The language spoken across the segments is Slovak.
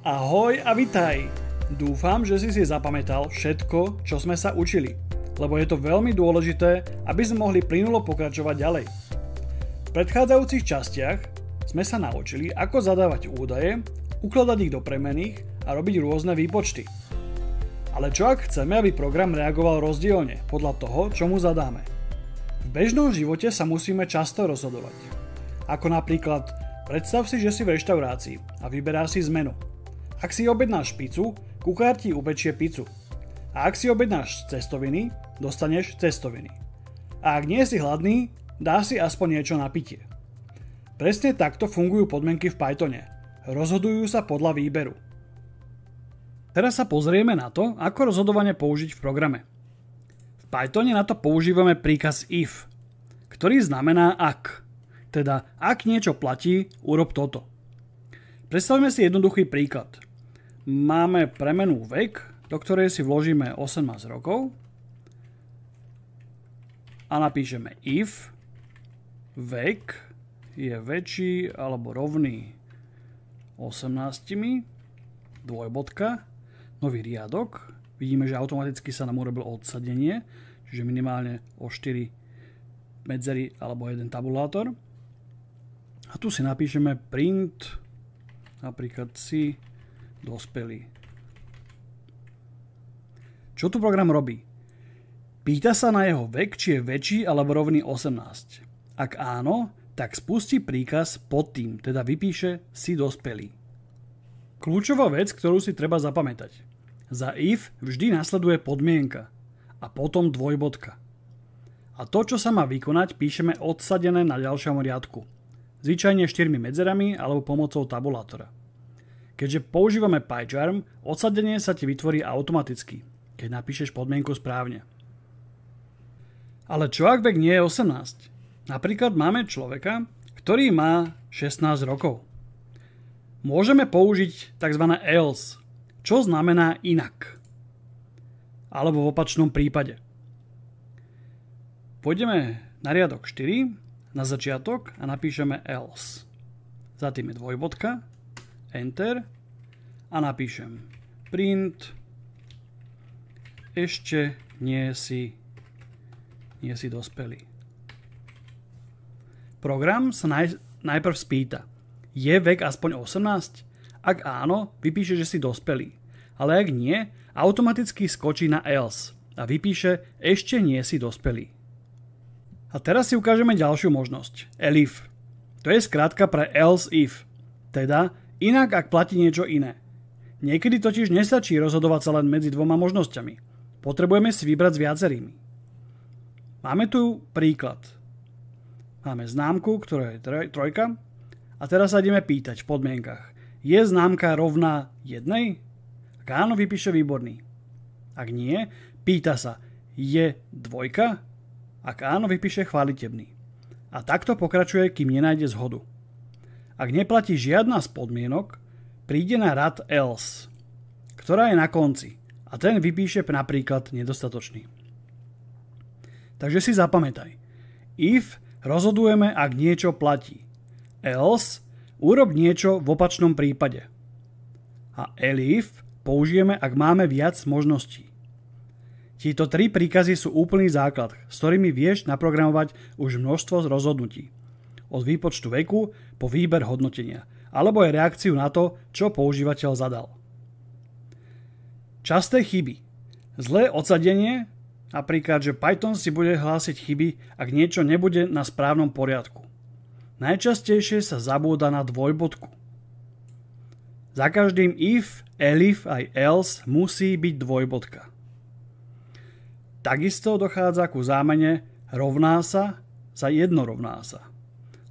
Ahoj a vitaj! Dúfam, že si zapamätal všetko, čo sme sa učili, lebo je to veľmi dôležité, aby sme mohli plynulo pokračovať ďalej. V predchádzajúcich častiach sme sa naučili, ako zadávať údaje, ukladať ich do premenných a robiť rôzne výpočty. Ale čo ak chceme, aby program reagoval rozdielne podľa toho, čo mu zadáme? V bežnom živote sa musíme často rozhodovať. Ako napríklad, predstav si, že si v reštaurácii a vyberáš si z menu. Ak si objednáš pizzu, kuchár ti upečie pizzu. A ak si objednáš cestoviny, dostaneš cestoviny. A ak nie si hladný, dáš si aspoň niečo na pitie. Presne takto fungujú podmienky v Pythone. Rozhodujú sa podľa výberu. Teraz sa pozrieme na to, ako rozhodovanie použiť v programe. V Pythone na to používame príkaz if, ktorý znamená ak. Teda ak niečo platí, urob toto. Predstavme si jednoduchý príklad. Máme premenu vek, do ktorej si vložíme 18 rokov a napíšeme if vek je väčší alebo rovný 18, dvojbodka, nový riadok. Vidíme, že automaticky sa nám urobil odsadenie, čiže minimálne o 4 medzery alebo jeden tabulátor. A tu si napíšeme print napríklad si dospelý. Čo tu program robí? Pýta sa na jeho vek, či je väčší alebo rovný 18. Ak áno, tak spustí príkaz pod tým, teda vypíše si dospelý. Kľúčová vec, ktorú si treba zapamätať. Za if vždy nasleduje podmienka a potom dvojbodka. A to, čo sa má vykonať, píšeme odsadené na ďalšom riadku. Zvyčajne 4 medzerami alebo pomocou tabulátora. Keďže používame PyCharm, odsadenie sa ti vytvorí automaticky, keď napíšeš podmienku správne. Ale čo ak vek nie je 18? Napríklad máme človeka, ktorý má 16 rokov. Môžeme použiť tzv. Else, čo znamená inak. Alebo v opačnom prípade. Pôjdeme na riadok 4, na začiatok a napíšeme else. Za tým je dvojbodka, enter a napíšem print ešte nie si dospelý. Program sa najprv spýta, je vek aspoň 18? Ak áno, vypíše, že si dospelý. Ale ak nie, automaticky skočí na else a vypíše ešte nie si dospelý. A teraz si ukážeme ďalšiu možnosť, elif. To je skrátka pre else if, teda inak ak platí niečo iné. Niekedy totiž nestačí rozhodovať sa len medzi dvoma možnosťami. Potrebujeme si vybrať s viacerými. Máme tu príklad. Máme známku, ktorá je trojka a teraz sa ideme pýtať v podmienkach. Je známka rovná 1? Ak áno, vypíše výborný. Ak nie, pýta sa, je 2? Ak áno, vypíše chválitebný. A takto pokračuje, kým nenájde zhodu. Ak neplatí žiadna z podmienok, príde na rad else, ktorá je na konci a ten vypíše napríklad nedostatočný. Takže si zapamätaj. If rozhodujeme, ak niečo platí. Else urob niečo v opačnom prípade. A elif použijeme, ak máme viac možností. Tieto 3 príkazy sú úplný základ, s ktorými vieš naprogramovať už množstvo rozhodnutí. Od výpočtu veku po výber hodnotenia, alebo aj reakciu na to, čo používateľ zadal. Časté chyby. Zlé odsadenie, napríklad, že Python si bude hlásiť chyby, ak niečo nebude na správnom poriadku. Najčastejšie sa zabúda na dvojbodku. Za každým if, elif aj else musí byť dvojbodka. Takisto dochádza ku zámene rovná sa za jedno rovná sa.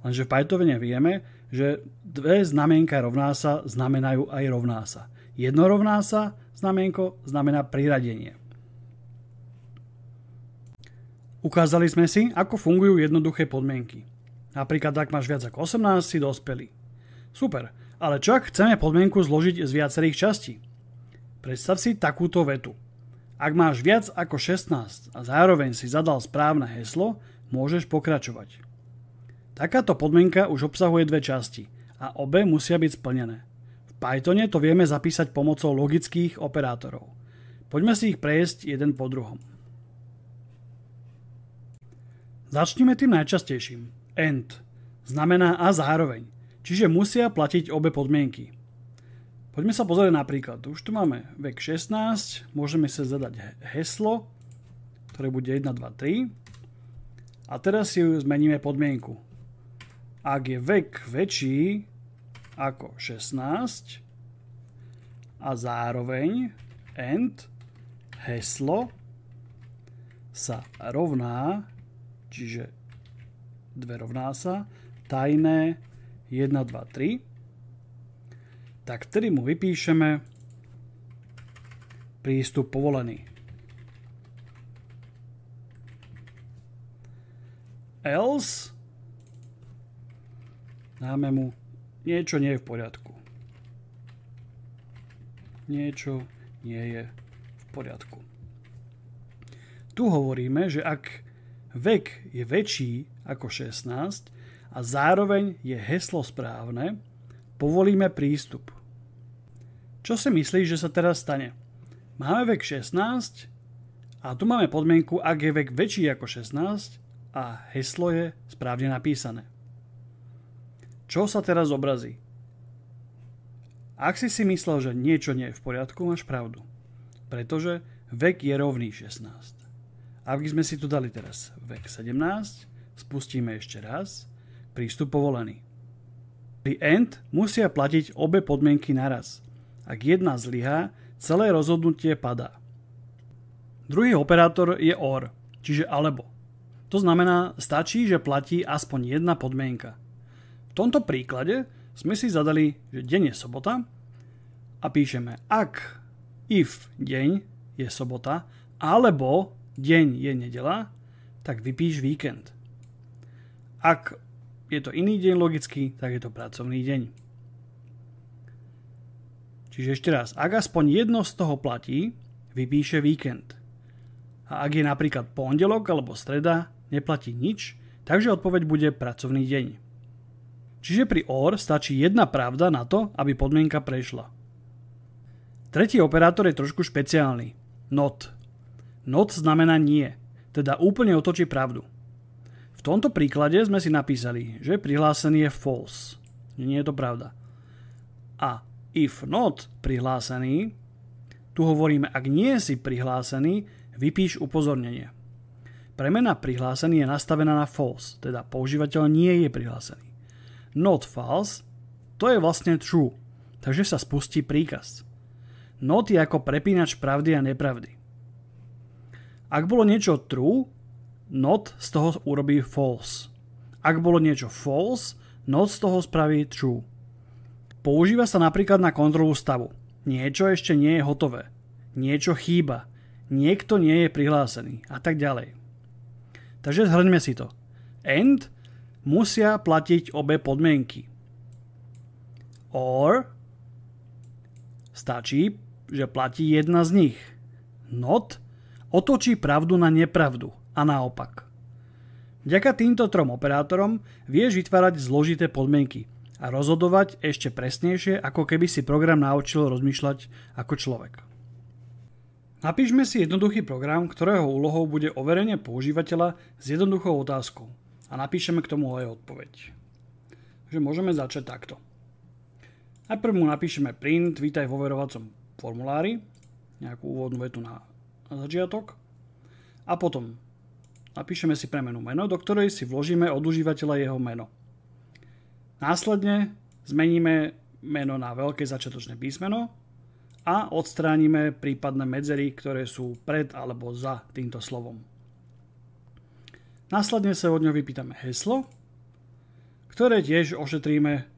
Lenže v Pythone vieme, že dve znamienka rovná sa znamenajú aj rovná sa. Jedno rovná sa znamienko znamená priradenie. Ukázali sme si, ako fungujú jednoduché podmienky. Napríklad, ak máš viac ako 18, si dospelý. Super, ale čo ak chceme podmienku zložiť z viacerých častí? Predstav si takúto vetu. Ak máš viac ako 16 a zároveň si zadal správne heslo, môžeš pokračovať. Takáto podmienka už obsahuje dve časti a obe musia byť splnené. V Pythone to vieme zapísať pomocou logických operátorov. Poďme si ich prejsť jeden po druhom. Začnime tým najčastejším. AND znamená a zároveň, čiže musia platiť obe podmienky. Poďme sa pozrieť na príklad. Už tu máme vek 16, môžeme sa zadať heslo, ktoré bude 1, 2, 3. A teraz si zmeníme podmienku. Ak je vek väčší ako 16 a zároveň AND heslo sa rovná, čiže 2 rovná sa, tajné 1, 2, 3, tak vtedy mu vypíšeme prístup povolený. Else dáme mu niečo nie je v poriadku. Niečo nie je v poriadku. Tu hovoríme, že ak vek je väčší ako 16 a zároveň je heslo správne, povolíme prístup. Čo si myslíš, že sa teraz stane? Máme vek 16 a tu máme podmienku, ak je vek väčší ako 16 a heslo je správne napísané. Čo sa teraz zobrazí? Ak si myslel, že niečo nie je v poriadku, máš pravdu. Pretože vek je rovný 16. Ak sme si tu dali teraz vek 17, spustíme ešte raz, prístup povolený. Pri AND musia platiť obe podmienky naraz. Ak jedna zlyhá, celé rozhodnutie padá. Druhý operátor je OR, čiže alebo. To znamená, stačí, že platí aspoň jedna podmienka. V tomto príklade sme si zadali, že deň je sobota a píšeme ak if deň je sobota alebo deň je nedeľa, tak vypíš víkend. Ak je to iný deň logicky, tak je to pracovný deň. Čiže ešte raz, ak aspoň jedno z toho platí, vypíše víkend. A ak je napríklad pondelok alebo streda, neplatí nič, takže odpoveď bude pracovný deň. Čiže pri OR stačí jedna pravda na to, aby podmienka prešla. Tretí operátor je trošku špeciálny. Not. Not znamená nie, teda úplne otočí pravdu. V tomto príklade sme si napísali, že prihlásený je false. Nie je to pravda. A if not prihlásený, tu hovoríme, ak nie si prihlásený, vypíš upozornenie. Premena prihlásený je nastavená na false, teda používateľ nie je prihlásený. Not false, to je vlastne true, takže sa spustí príkaz. Not je ako prepínač pravdy a nepravdy. Ak bolo niečo true, not z toho urobí false. Ak bolo niečo false, not z toho spraví true. Používa sa napríklad na kontrolu stavu. Niečo ešte nie je hotové. Niečo chýba. Niekto nie je prihlásený a tak ďalej. Takže zhrňme si to. AND musia platiť obe podmienky. OR stačí, že platí jedna z nich. Not otočí pravdu na nepravdu a naopak. Vďaka týmto trom operátorom vieš vytvárať zložité podmienky a rozhodovať ešte presnejšie, ako keby si program naučil rozmýšľať ako človek. Napíšme si jednoduchý program, ktorého úlohou bude overenie používateľa s jednoduchou otázkou. A napíšeme k tomu aj odpoveď. Takže môžeme začať takto. Najprv mu napíšeme print, vítaj vo overovacom formulári, nejakú úvodnú vetu na začiatok. A potom napíšeme si premenu meno, do ktorej si vložíme od užívateľa jeho meno. Následne zmeníme meno na veľké začiatočné písmeno a odstránime prípadné medzery, ktoré sú pred alebo za týmto slovom. Následne sa od ňoho vypýtame heslo, ktoré tiež ošetríme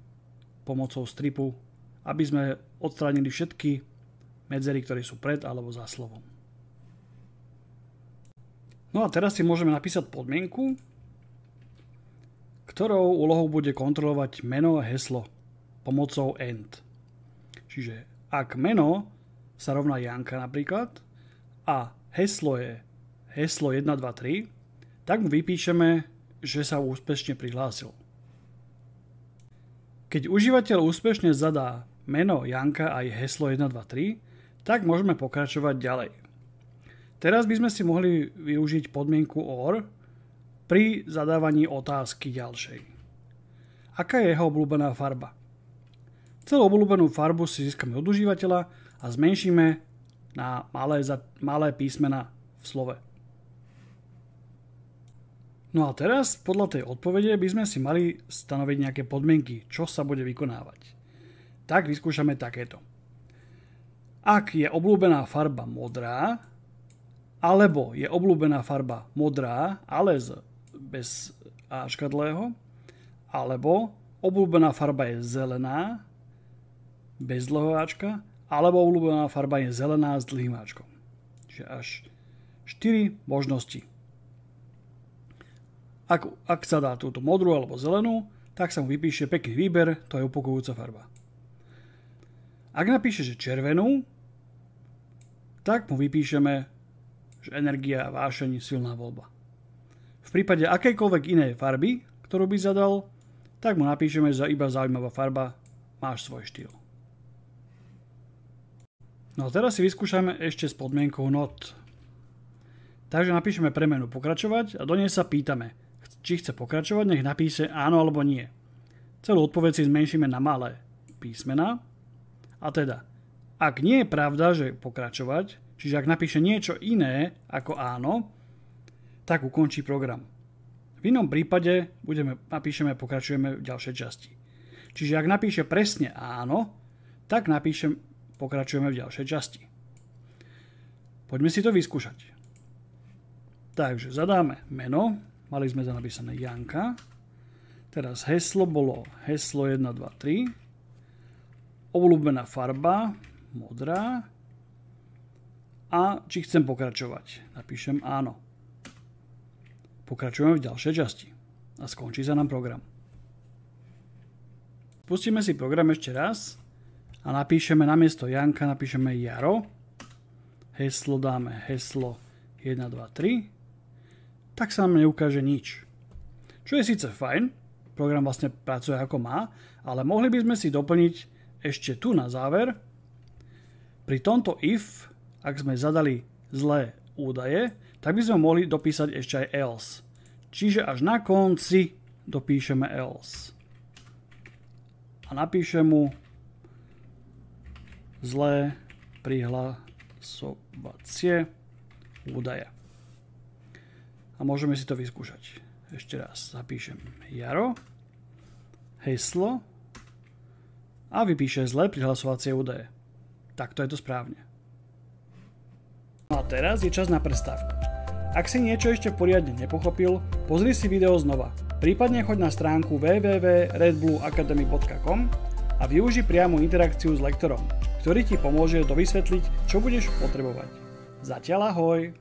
pomocou stripu, aby sme odstránili všetky medzery, ktoré sú pred alebo za slovom. No a teraz si môžeme napísať podmienku, ktorou úlohou bude kontrolovať meno a heslo pomocou AND. Čiže ak meno sa rovná Janka napríklad a heslo je heslo 1, 2, 3, tak mu vypíšeme, že sa úspešne prihlásil. Keď užívateľ úspešne zadá meno Janka a aj heslo 123, tak môžeme pokračovať ďalej. Teraz by sme si mohli využiť podmienku OR pri zadávaní otázky ďalšej. Aká je jeho obľúbená farba? Celú obľúbenú farbu si získame od užívateľa a zmenšíme na malé písmena v slove. No a teraz podľa tej odpovede by sme si mali stanoviť nejaké podmienky, čo sa bude vykonávať. Tak vyskúšame takéto. Ak je obľúbená farba modrá, alebo je obľúbená farba modrá, ale bez áčka dlhého, alebo obľúbená farba je zelená, bez dlhého áčka, alebo obľúbená farba je zelená s dlhým áčkom. Čiže až 4 možnosti. Ak sa dá túto modrú alebo zelenú, tak sa mu vypíše pekný výber, to je upokojujúca farba. Ak napíše, že červenú, tak mu vypíšeme, že energia, vášeň, silná voľba. V prípade akejkoľvek inej farby, ktorú by zadal, tak mu napíšeme, že iba zaujímavá farba, máš svoj štýl. No a teraz si vyskúšame ešte s podmienkou not. Takže napíšeme premenu pokračovať a do nej sa pýtame, či chce pokračovať, nech napíše áno alebo nie. Celú odpoveď si zmenšíme na malé písmená. A teda, ak nie je pravda, že pokračovať, čiže ak napíše niečo iné ako áno, tak ukončí program. V inom prípade napíšeme pokračujeme v ďalšej časti. Čiže ak napíše presne áno, tak pokračujeme v ďalšej časti. Poďme si to vyskúšať. Takže zadáme meno. Mali sme to napísané Janka. Teraz heslo bolo heslo 123. Obľúbená farba modrá. A či chcem pokračovať. Napíšem áno. Pokračujeme v ďalšej časti. A skončí sa nám program. Pustíme si program ešte raz. A napíšeme namiesto Janka napíšeme Jaro. Heslo dáme heslo 123. Tak sa nám neukáže nič. Čo je síce fajn, program vlastne pracuje ako má, ale mohli by sme si doplniť ešte tu na záver. Pri tomto if, ak sme zadali zlé údaje, tak by sme mohli dopísať ešte aj else. Čiže až na konci dopíšeme else. A napíšem mu zlé prihlasovacie údaje. A môžeme si to vyskúšať. Ešte raz zapíšem Jaro, heslo a vypíše zlé prihlasovacie údaje. Takto je to správne. No a teraz je čas na prestávku. Ak si niečo ešte poriadne nepochopil, pozri si video znova. Prípadne choď na stránku www.redblueacademy.com a využi priamu interakciu s lektorom, ktorý ti pomôže dovysvetliť, čo budeš potrebovať. Zatiaľ ahoj!